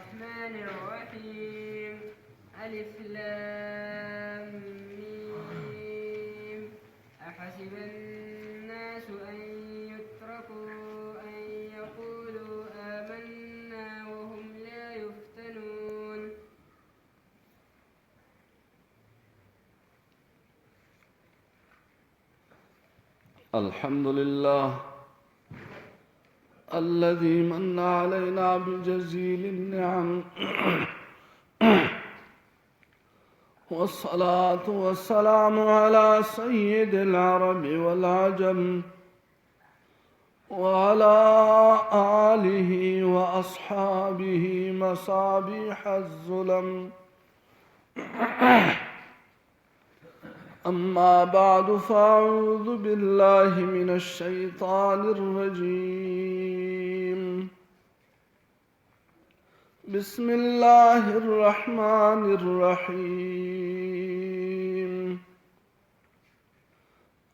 الرحمن الرحيم ألف لام ميم أحسب الناس أن يتركوا أن يقولوا آمنا وهم لا يفتنون الحمد لله الذي من علينا بجزيل النعم والصلاة والسلام على سيد العرب والعجم وعلى آله وأصحابه مصابيح الظلم أما بعد فأعوذ بالله من الشيطان الرجيم بسم الله الرحمن الرحيم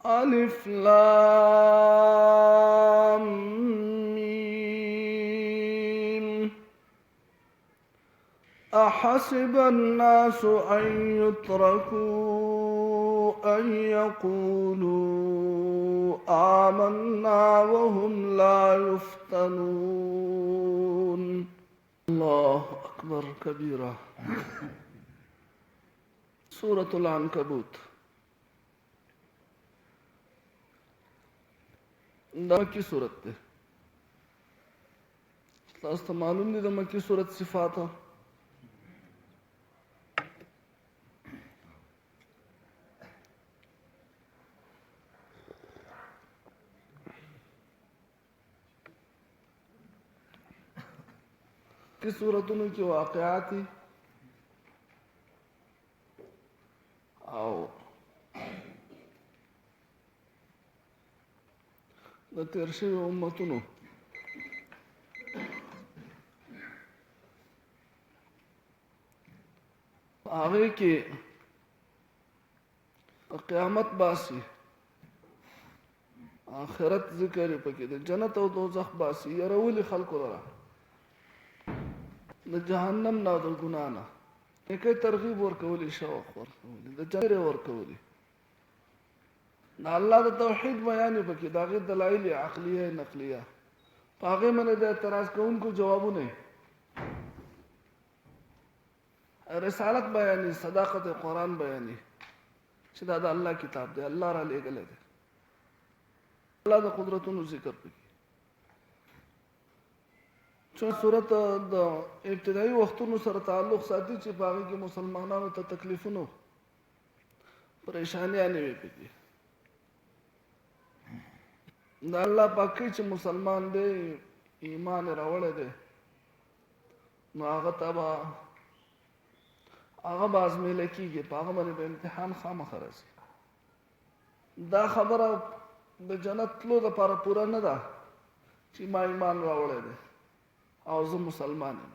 ألف لام ميم أحسب الناس أن يتركوا أن يقولوا آمنا وهم لا يفتنون الله أكبر كبيرا سورة العنكبوت دا مکی صورت ده تاسو ته معلوم دي د مکی صورت صفات کی صورتونو کې واقعات او د تیر شویو امتونو هغه کې قیامت باسي آخرت ذکر پکې د جنت او دوزخ باسي يرولي خلکو لره د جهنم نه د ګنا نه کې ترغیب ورکولي شوق ورکولي د جنت ورکولي د الله د توحید بیان پکې دا غي دلایل عقلیه نقلیه پاغه منه د اعتراض کوونکو جوابونه رسالت بیانې صداقت قرآن بیانې چې دا د الله کتاب دی الله را لېږلی دی الله د قدرتونو ذکر پکې چې صورت د ابتدایي وختونو سره تعلق ساتي چې پاغه کې مسلمانانو ته تکلیفونه پریشانیاں نه وي پکې دا الله پاک چې مسلمان دی ایمان راوړی دی نو هغه تبا هغه بازمېله کېږي په هغه باندې به امتحان خامخا راځي دا خبره د جنت تلو دپاره پوره نه ده چې ما ایمان راوړی دی او زه مسلمان یم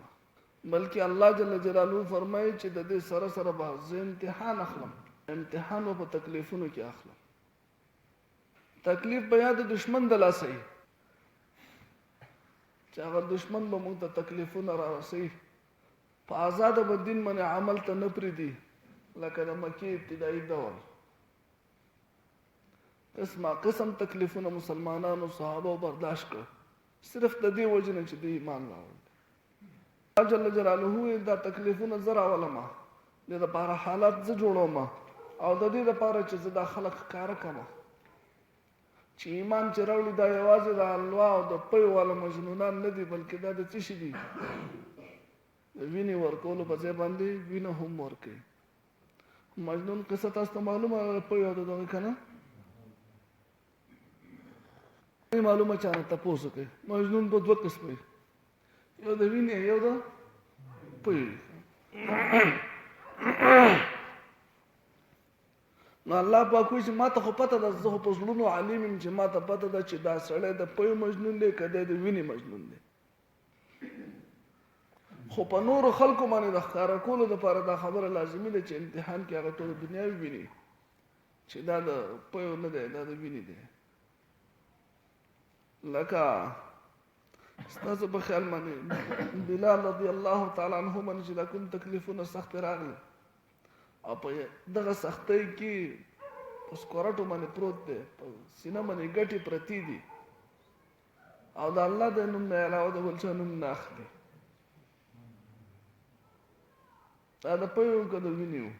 بلکې الله جل جلاله فرمایي چې د دې سره سره به زه امتحان اخلم امتحان به په تکلیفونو کې اخلم تکلیف به یا د دشمن د لاسه وي چې هغه دشمن به موږ ته تکلیفونه رارسوي په آزاده به دین باندې عمل ته نه پرېږدي لکه د مکې ابتدایي دور قسمه قسم تکلیفونه مسلمانانو صحابه برداشت کړ صرف د دې وجه نه چې د ایمان راوړل الله جل جلاله دا تکلیفونه زه راولم د دې دپاره حالات زه جوړوم او د دې دپاره چې زه دا خلک ښکاره کړم چې ایمان چې راوړي دا یوازې د الوا او د پیو والا مجنونان نه دي بلکې دا د څه شي دي د وینې ورکولو په ځای باندې وینه هم ورکوي مجنون قصه تاسو ته معلومه پیو د دغه که نه معلومه چانه تپوس کوي مجنون په دوه قسمه یو د وینې یو د پیو نو الله پاک وایي چې ما ته خو پته ده زه خو په زړونو علیم یم چې ما ته پته ده چې دا سړی د پیو مجنون دی که دی د وینې مجنون دی خو په نورو خلکو باندې د ښکاره کولو دپاره دا خبره لازمي ده چې امتحان کې هغه ټوله دنیا وویني چې دا د پیو نه دی دا د وینې دی لکه ستاسو په خیال باندې بلال رضی الله تعالی عنہ باندې چې دا کوم تکلیفونه سخت راغلي او په دغه سختۍ کې په سکورټو باندې پروت دی په سینه باندې ګټې پرتې دي او د الله د نوم نه علاوه د بل چا نوم نه اخلي دا د پویو که د وینې وو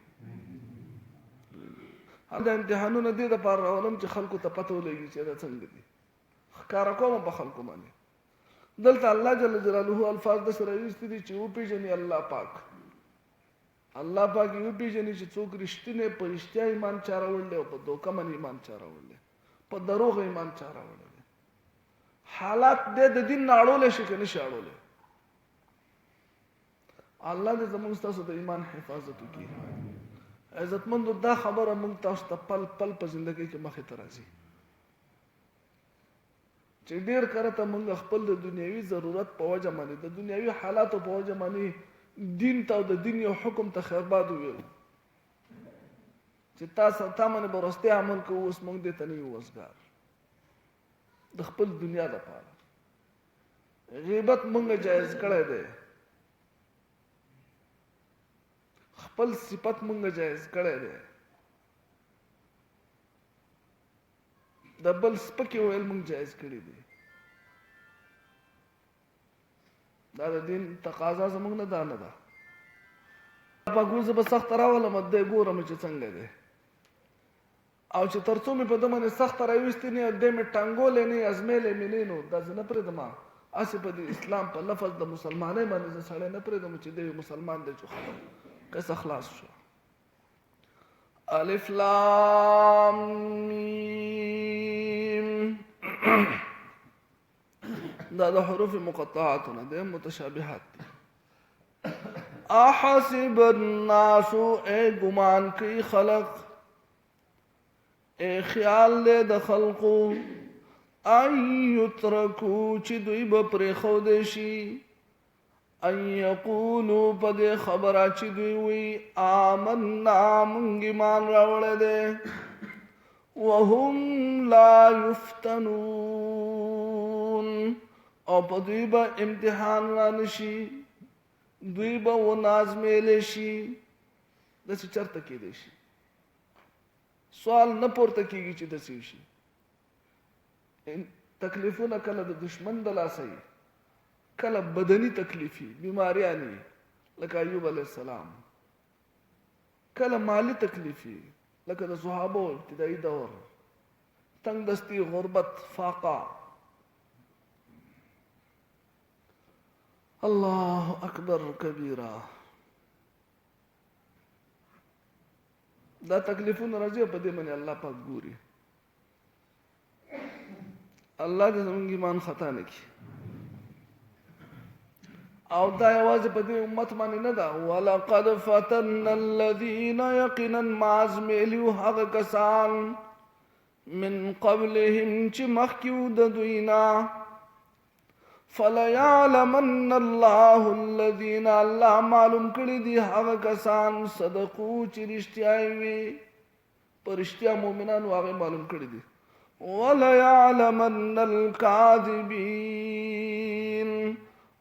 دا امتحانونه دې دپاره راولم چې خلکو ته پته ولګي چې دا څنګه دي ښکاره کومه په خلکو باندې دلته الله جل جلاله الفاظ داسې راویستي دي چې وپېژني الله پاک الله پاک یې وپېژني چې څوک رښتینی په رښتیا ایمان چا راوړلی او په دوکه باندې ایمان چا راوړلی په دروغ ایمان چا راوړلی حالات دې د دین نه اړولی شي که نه شي اړولی الله دې زموږ ستاسو د ایمان حفاظت وکړي عزتمندو دا خبره موږ تاسو ته پل پل په زندګۍ کې مخې ته راځي چې ډېر کله ته موږ خپل د دنیوي ضرورت په وجه باندې د دنیوي حالاتو په وجه باندې دین ته او د دین یو حکم ته خیرباد وویل چې تاسو تا باندې به وروستی عمل کوو اوس موږ دې ته نه یو وزګار د خپل دنیا دپاره غیبت موږ جایز کړی دی خپل صفت موږ جایز کړی دی د بل سپکې ویل موږ جایز کړي دي دا د دین تقاضا زموږ نه دا نه ده پاک زه به سخته راولم دی ګورم چې څنګه دی او چې تر څو مې په ده باندې سخته راویستې نه دی مې ټانګولی نه ازمیلی مې نه نو دا زه نه پرېږدم هسې په د اسلام په لفظ د مسلمانۍ باندې زه سړی نه پرېږدم چې دی مسلمان دی چې ختم قصه خلاص شو الف لام میم دا د حروف مقطعاتونه دي متشابهات دي احسب الناس اے گمان کی خلق اے خیال لے د خلقو ان یترکو چې دوی به پرېښودی شي ان یقولو په دې خبره چې دوی وی آمنا مونږ ایمان راوړی دی وهم لا یفتنون او په دوی به امتحان رانشي دوی به ونازمیلی شي داسې چرته کیدی شي سوال نه پورته کیږي چې داسې وشي تکلیفونه کله د دشمن د لاسه وي کله بدني تکلیفي بیماریانی لکه ایوب علیہ السلام کله مالی تکلیفي لکه د صحابو ابتدایي دور تنگ دستی غربت فاقه الله اکبر کبیره دا تکلیفونه راځي په دې باندې الله پاک ګوري الله دې زموږ ایمان خطا نه کړي او دا یوازې په دې امت باندې نه ده ولقد فتنا الذین یقینا معازمیلیو هغه کسان من قبلهم چې مخکې وو د دوی نه فلیعلمن الله الذین الله معلوم کړي دي هغه کسان صدقو چې رښتیا وي په رښتیا مؤمنان هغه معلوم کړي دي ولیعلمن الکاذبین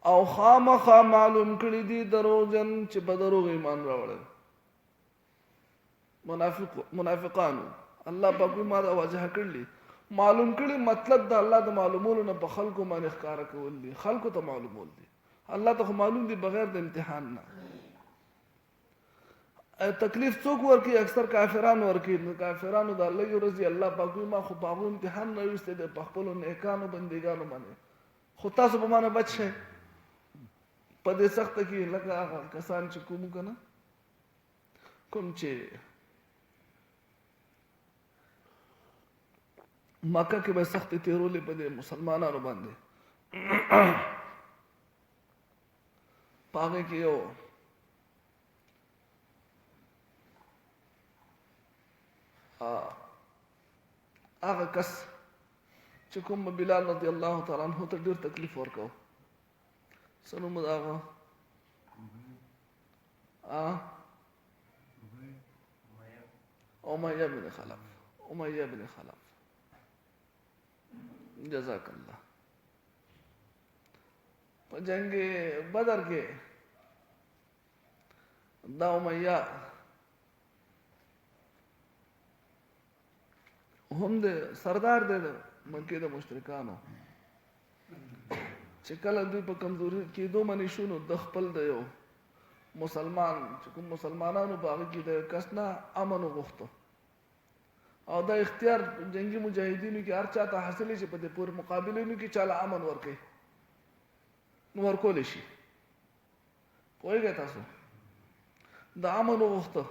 او خامخا معلوم کړي دي دروغجن چې په دروغ ایمان راوړل منافقانو الله پاک ما دا واضح کړلی معلوم کړي مطلب د الله د معلومولو نه په خلکو باندې ښکاره کول دي خلکو ته معلومول دي الله ته معلوم دي بغیر د امتحان نه تکلیف څوک ورکي اکثر کافرانو ورکي کافرانو د الله رضی الله پاک ما خو په امتحان نه وسته د خپل نیکانو بندګانو باندې خو تاسو به مانه بچ شئ په دې سخت کې لکه هغه کسان چې کوم کنه کوم چې مکه کې به سخت تیرولې په دې مسلمانانو باندې پاګه کې یو هغه کس چې کوم بلال رضی الله تعالی عنہ ته ډېر تکلیف ورکاو سنو مداغا امیہ بن خلف امیہ بن خلف جزاک اللہ په جنگ بدر کې دا امیہ هم د سردار دی د مکې د مشرکانو چې کله دوی په کمزوري کېدو باندې شو نو د خپل د یو مسلمان چې کوم مسلمانانو په هغه کې د کس نه امن وغوښته او دا اختیار جنگي مجاهدینو کې هر چا ته حاصل شي په دې پورې مقابلینو کې چاله امن ورکړي نو ورکولی شي پوهېږئ تاسو د امن وغوښته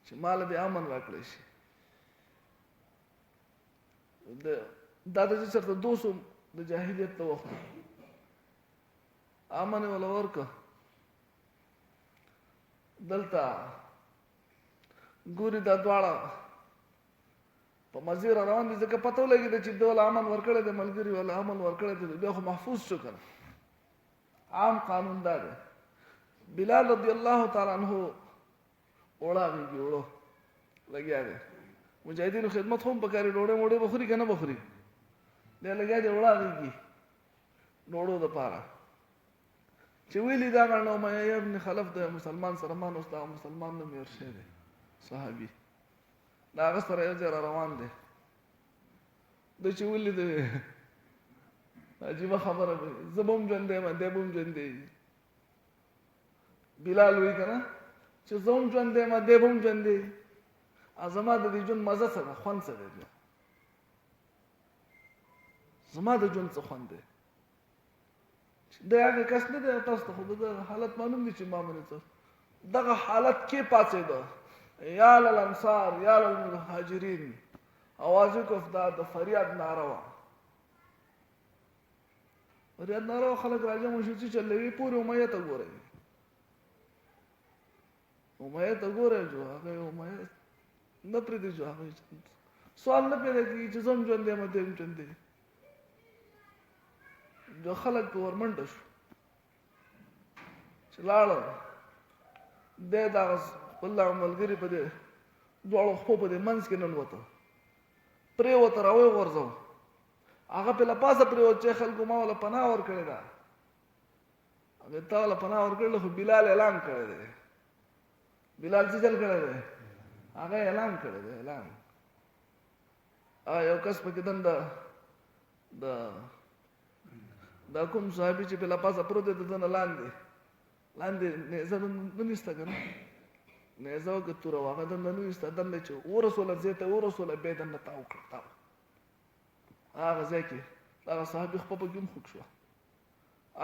چې ماله دې امن راکړی شي دا د چې چېرته 200 د جاهلیت ته وخت امن یې وله ورکړه دلته ګوري دا دواړه په مزې را روان دي ځکه پته ولګېده چې ده وله امن ورکړی دی ملګري وله امن ورکړی دی بیا خو محفوظ شو که نه عام قانون دا دی بلال رضی الله تعالی عنه وړاغېږي وړو لګیا دی مجاهدینو خدمت خو هم پکار دی ډوډۍ موډۍ به خوري که نه به خوري دی لګیا دی وړاغېږي ډوډو دپاره چې ویلي دا غڼه امیہ ابن خلف د مسلمان سره مان اوس دغه مسلمان نه مېر شوی دی صحابي د هغه سره یو ځای را روان دی ده چې ولید عجیبه خبره به زه به هم ژوندی یم دی به هم ژوندی بلال وایي که نه چې زه هم ژوندی یم دی به هم ژوندی زما د دې ژوند مزه څه ده خوند څه دی بیا زما د ژوند څه خوند دی د هغه کس نه دی تاسو ته خو د حالت معلوم دی چې ما باندې څه دغه حالت کې پاڅېده یا للانصار یا للمهاجرین اواز یې وکړ دا د فریاد ناره وه فریاد ناره وه خلک راجمع شو چې چلوي پورې امیہ ته ګورئ امیہ ته ګورئ جو هغه امیہ نه پرېږدي جو هغه سوال نه پیدا کېږي چې زه هم ژوندی یم دی هم ژوندی جو خلک په ورمنډه شو چې لاړل دی دغه خپل دغه ملګري په دې دواړو خپو په دې منځ کې ننوته پرېوته را وغورځو هغه پې له پاسه پرېوت چې خلکو ما وله پناه ورکړې ده هغې تا وله پناه ورکړې خو بلال اعلان کړی دی بلال څه چل کړی دی هغه اعلان کړی دی اعلان یو کس پکې دا کوم صحابي چې په له پاسه پروت دی د ده نه لاندې نیزه نه نیسته که نه نیزه وکړه توره وه هغه دنده نه نیسته دنده چې ورسوله ځای ته ورسوله بیا یې دنده تاو کړه تاو هغه ځای کې هغه صحابي خپه پکې هم خوږ شوه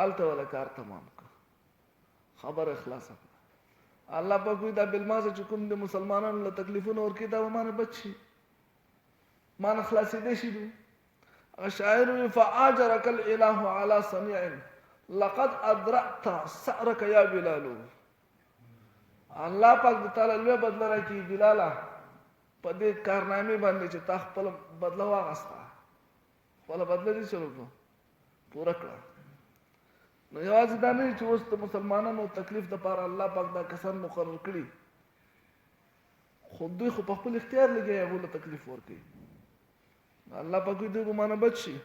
هلته وله کار تمام کړه خبره خلاصه کړه الله پاک وایي دا بالمازه چې کوم د مسلمانانو له تکلیفونه ورکوي دا به مانه بچ شي مانه خلاصېدی شي دوی شاعر فآجرك الإله على صنيع لقد أدرأت سعرك يا بلال الله پاک د تعالی لوی بدله راکړي بلاله په دې کارنامې باندې چې تا خپله بدله واغسته خپله بدله دې چلو کړه پوره کړه نو یوازې دا نه چې اوس د مسلمانانو تکلیف دپاره الله پاک دا کسان مقرر کړي خو دوی خو په خپل اختیار لګیا هغو له تکلیف ورکوي الله پاک دوی به مانه بچ شي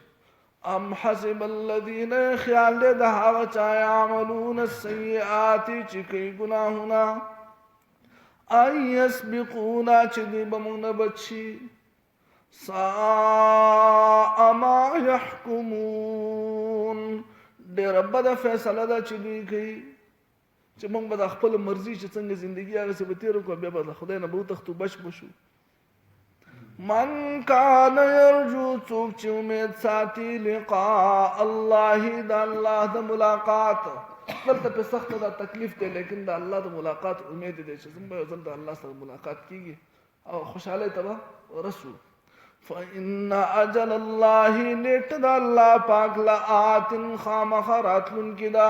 ام حسب الذین خیال دی د هغه چا یعملون السیئات چې کوي ګناهونه ان یسبقونا چې دوی به موږ نه بچ شي ساء ما یحکمون ډېره بده فیصله ده چې دوی کوي چې موږ به د خپله مرضي چې څنګه زندګي هغسې به تېره کړو بیا به د خدای نه به وتښتو بچ به شو من کان یرجو څوک چې امید ساتي لقاء الله د الله د ملاقات دلته پې سخته دا تکلیف دی لیکن د الله د ملاقات امید دی چې زموږ به یو ځل د الله سره ملاقات کېږي او خوشحالۍ ته به رسو فإن أجل الله نیټه د الله پاک لآت خامخا راتلونکې ده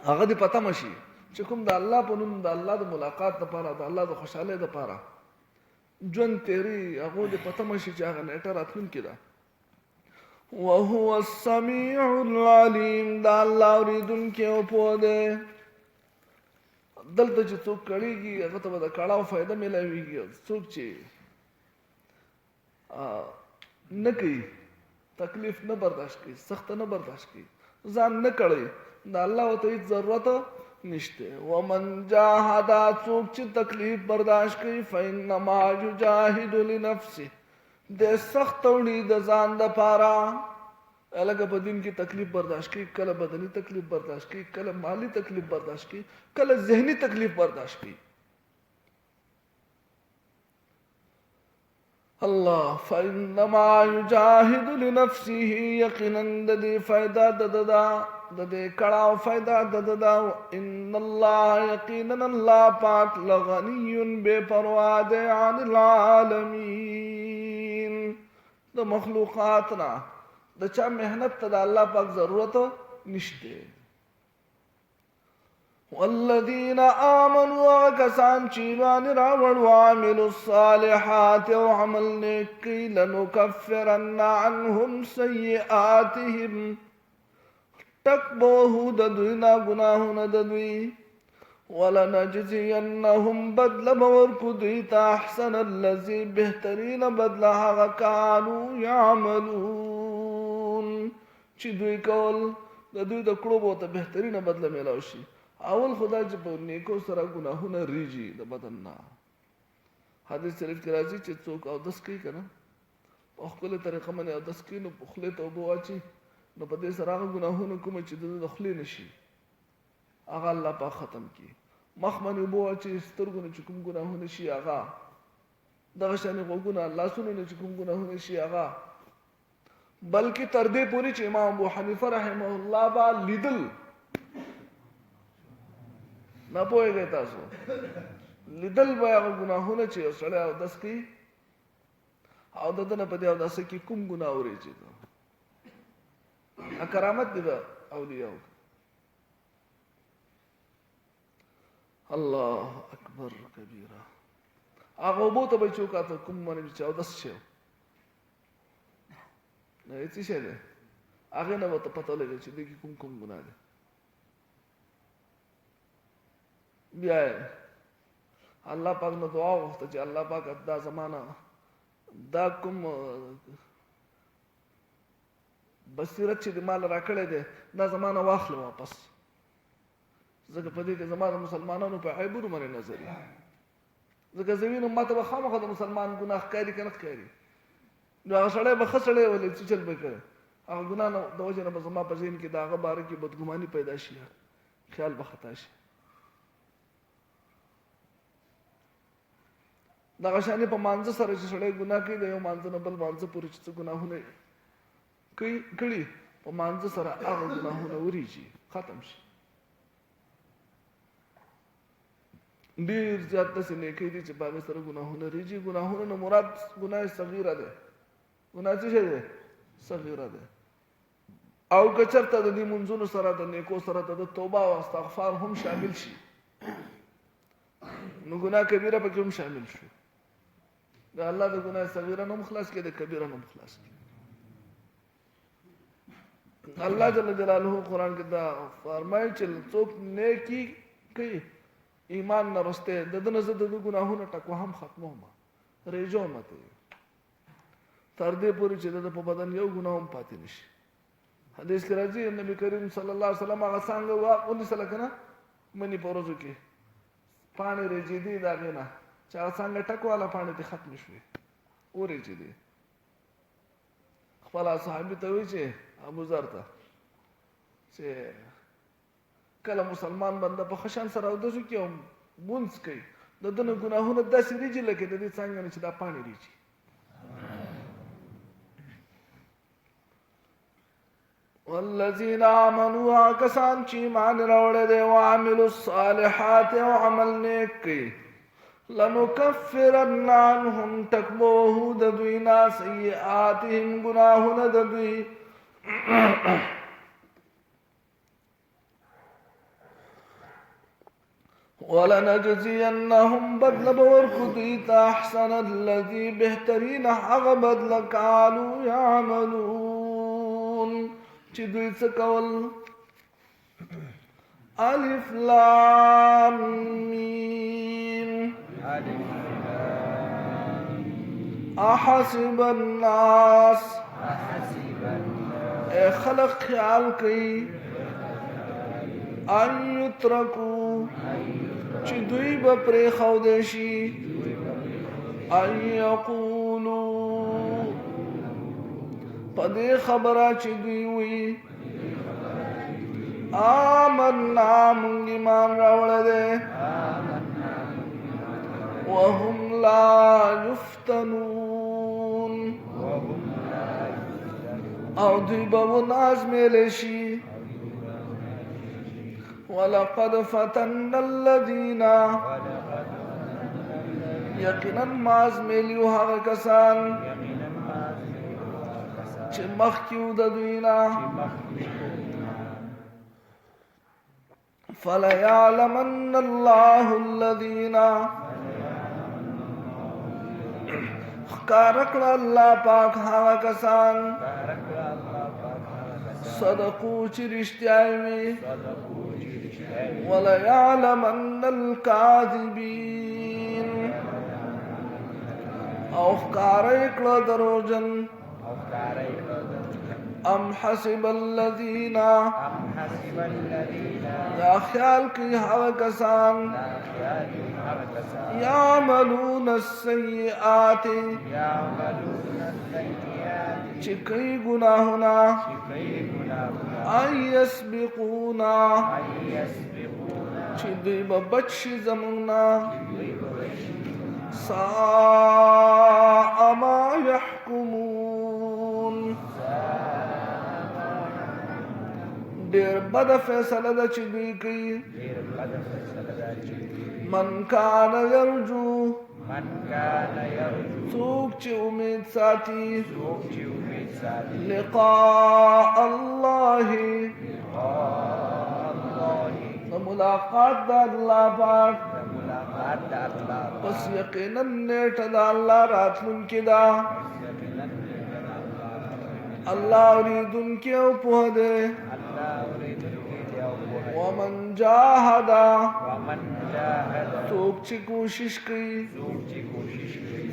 هغه دې پته مشي چې کوم د الله په نوم د الله د ملاقات دپاره د الله د خوشحالۍ دپاره ژوند تېري هغو دې پته مشي چې هغه نیټه راتلونکې ده وهو السمیع العلیم دا الله اورېدونکی او پوه دی دلته چې څوک کړېږي هغه ته به د کړاو فایده میلاویږي څوک چې نه کوي تکلیف نه برداشت کوي سخت نه برداشت کوي ځان نه کړي د الله ورته هیڅ ضرورت نشته ومن جاهد څوک چې تکلیف برداشت کوي فإنما یجاهد لنفسه د سخت وړي د ځان د پاره الګ په دین کې تکلیف برداشت کوي کله بدني تکلیف برداشت کوي کله مالی تکلیف برداشت کوي کله ذهني تکلیف برداشت کوي الله فإنما يجاهد لنفسه یقینا د دې فائدہ د دې کړهو فائدہ د ان الله یقینا الله پاک لغنی بے پروا ده عن العالمین د مخلوقاتنا د چا مهنت ته د الله پاک ضرورت نشته والذین آمنوا وکسان چې ایمان راوړ وعملوا الصالحات او عمل نیک کوي لنکفرن عنهم سیئاتهم تکبوه د دوی نه ګناهونه د دوی ولنجزینهم بدل ورکو دوی ته احسن الذي بهترین بدل هغه کانوا یعملون چې دوی کول د دوی د کړو به ته بهترینه بدله میلاو شي اول خدا چې په نیکو سره ګناهونه ریږي د بدن نه حدیث شریف کې راځي چې څوک اودس کوي که نه په خپله طریقه باندې اودس کوي نو په خولې ته اوبه واچي نو په دې سره هغه ګناهونه کومه چې د خولې نه شي هغه الله پاک ختم کړي مخ باندې اوبه واچي سترګو نه چې کوم ګناهونه شي هغه دغه شانې غوږونه لاسونو نه چې کوم ګناهونه شي هغه بلکې تر دې پورې چې امام ابو حنیفه رحمه الله با لیدل نه پوهېږئ تاسو لیدل به هغه ګناهونه چې یو سړی اودس کوي او د ده نه په دې اوداسه کې کوم ګناه ورېږي کرامت دی د اولیاو الله اکبر کبیره هغه اوبو ته به چې وکاته کوم باندې چې اودس شي نه هېڅ شی دی هغې نه به ته پته لګي چې دې کې کوم کوم ګناه دی بیا الله پاک نه دعا وغوښته چې الله پاک دا زمانه دا کوم بصیرت چې د مال راکړی دی دا زمانه واخله واپس ځکه په دې کې زما د مسلمانانو په عیبونو باندې نظر وي ځکه زه وینم ما ته به خامخا د مسلمان ګناه ښکاري که نه ښکاري نو هغه سړی به ښه سړی ولې څه چل به کړی هغه ګناه د وجې نه به زما په ذهن کې د هغه باره کې بدګماني پیدا شي خیال به خطا شي دغه شانې په مانځه سره چې سړی ګناه کوي د یو مانځه نه بل مانځه پورې چې څه ګناهونه کړي په مانځه سره هغه ګناهونه وریږي ختم شي ډېر زیات داسې نیکۍ دي چې په هغې سره ګناهونه ریږي ګناهونه نه مراد ګناه صغیره دی ګناه څه شی دی صغیره دی او که چېرته د دې منځونو سره د نیکو سره د توبه او استغفار هم شامل شي نو ګناه کبیره پکې هم شامل شو د الله د ګناه صغیره نه هم خلاص کړي د کبیره نه هم خلاص کړي الله جل جلاله قرآن کې دا فرمایي چې څوک نیکي کوي ایمان نه رسته د ده نه زه د ده ګناهونه ټکو هم ختموم ریجوم ته تر دې پورې چې د ده په بدن یو ګناه هم پاتې نشي حدیث کې راځي نبی کریم صلی الله علیه وسلم هغه څانګه ونیسله که نه مني په ورځو کې پاڼې رېجېدې د هغې نه چې هغه څانګه ټک واله پاڼې دې ختمې شوې ورېجېدې خپل صحابي ته وایي چې ابوذر ته چې کله مسلمان بنده په ښه شان سره اودس وکړي او مونځ کوي د ده نه ګناهونه داسې ریږي لکه د دې څانګه نه چې دا پاڼې ریږي والذین آمنوا کسان چې ایمان راوړی دی وعملوا الصالحات او عمل نیک کوي لنکفرن عنهم تکبوه د دوی نه سیئاتهم ګناهونه د دوی ولنجزینهم بدل بورکو دوی ته احسن الذي بهترین هغه بدله کانوا یعملون چې دوی څه کول الف لام میم अहसिब अन्नास ए खलक ख्याल कई अन युत्रकू ची दुई बपरे खौदेशी अन यकूलू पदे खबरा ची दुई हुई आमन्ना मुंग ईमान रावड़ दे वहुम ला युफ्तनून और दुई बबु नाज मेलेशी वलक़द फतन्ना अल्लज़ीना यकीनन माज मेलियो हाग कसान चे मखकिउ ददुइना फलयअलमन्न अल्लाहु अल्लज़ीना कारकल अल्लाह पाक हाग कसान सदकू ची रिश्त्याई वलयअलमन्न अल-काज़िबीन औ कारकल दरोजन अम हसिब अल्लज़ीना या ख्याल की हव कसान यामलून अस्सय्यिआति चिकई गुनाहुना अयस्बिकूना चिदी बबच्ची जमुना साअ मा यहकुमून देर बद फैसला द चिदी की मन कान यरजू सूक ची उम्मीद साथी लिक़ा अल्लाही मुलाकात दा अल्लाह पाक बस यकीनन नेट दा अल्लाह रातलुन की दा अल्लाह उरीदुन के उपुह दे वमन जाहदा सूक ची कोशिश की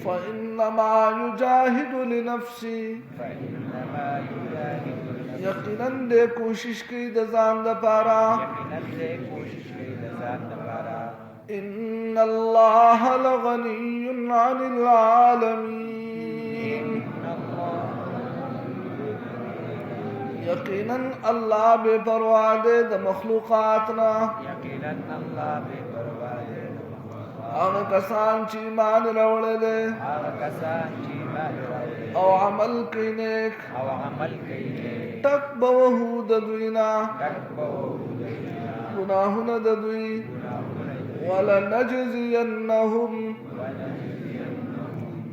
फ़इन्नमा युजाहिदु लिनफ्सी यकीनन दे कोशिश की दजान द पारा इन्नल्लाह लगनियुन अनिल आलमीन यकीनन अल्लाह बेपरवाह दे द मखलूकातना आग कसान ची मान रवड़े दे औ अमल की नेक तक बवहू ददुइना गुनाहुन ददुई वलनजजियन्नहुम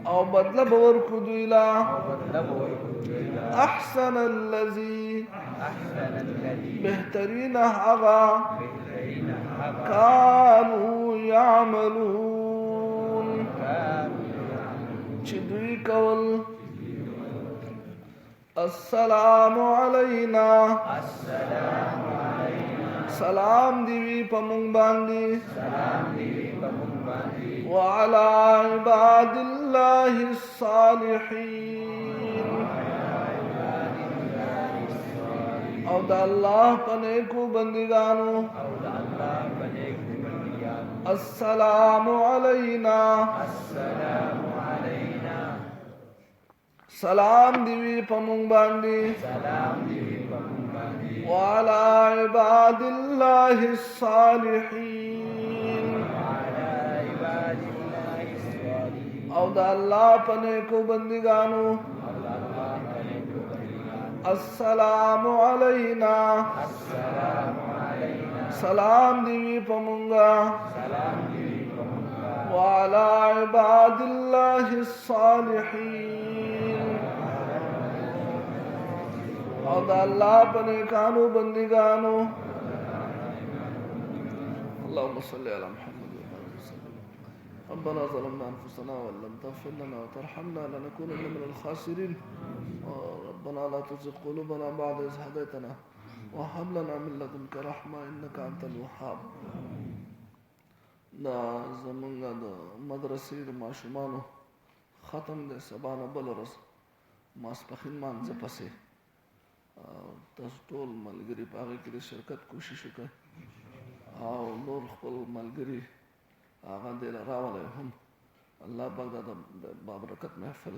औ बदला बवर कुदुइला अहसन अल्लज़ी बेहतरीन आगा कानू यामलून चिदुई कवल अस्सलामु अलैना सलाम दिवी पमुंग बांदी व अला इबादिल्लाहि सालिहीन और अल्लाह पने को बंदिगानो अस्सलामु अलैना सलाम दिवी पमुंग बांदी व अला इबादिल्लाहि सालिहीन और अल्लाह पने को बंदिगानो अस्सलामु अलैना सलाम दिवी पमुंगा व अला इबादिल्लाहि सालिहीन और अल्लाह पने कानो बंदिगानो अल्लाहुम्मा सल्लि अला मुहम्मद व आलिहि वसल्लम रब्बना ज़लमना अनफुसना व लम तग़फिर लना व तरहमना लनकूनन्ना मिनल खासिरीन रब्बना ला तुज़िग़ क़ुलूबना बअद इज़ हदैतना व हब लना मिन लदुनका रहमा इन्नका अंतल वहाब दा ज़मंगा द मदरसे द माशुमानो ختم دی سبا نه بل ورځ ماسپښین مانځه پسې تاسو ټول ملګري په هغې کې د شرکت کوشش وکړئ او نور خپل ملګري هغه دې له راولی هم الله پاک دا د بابرکت محفل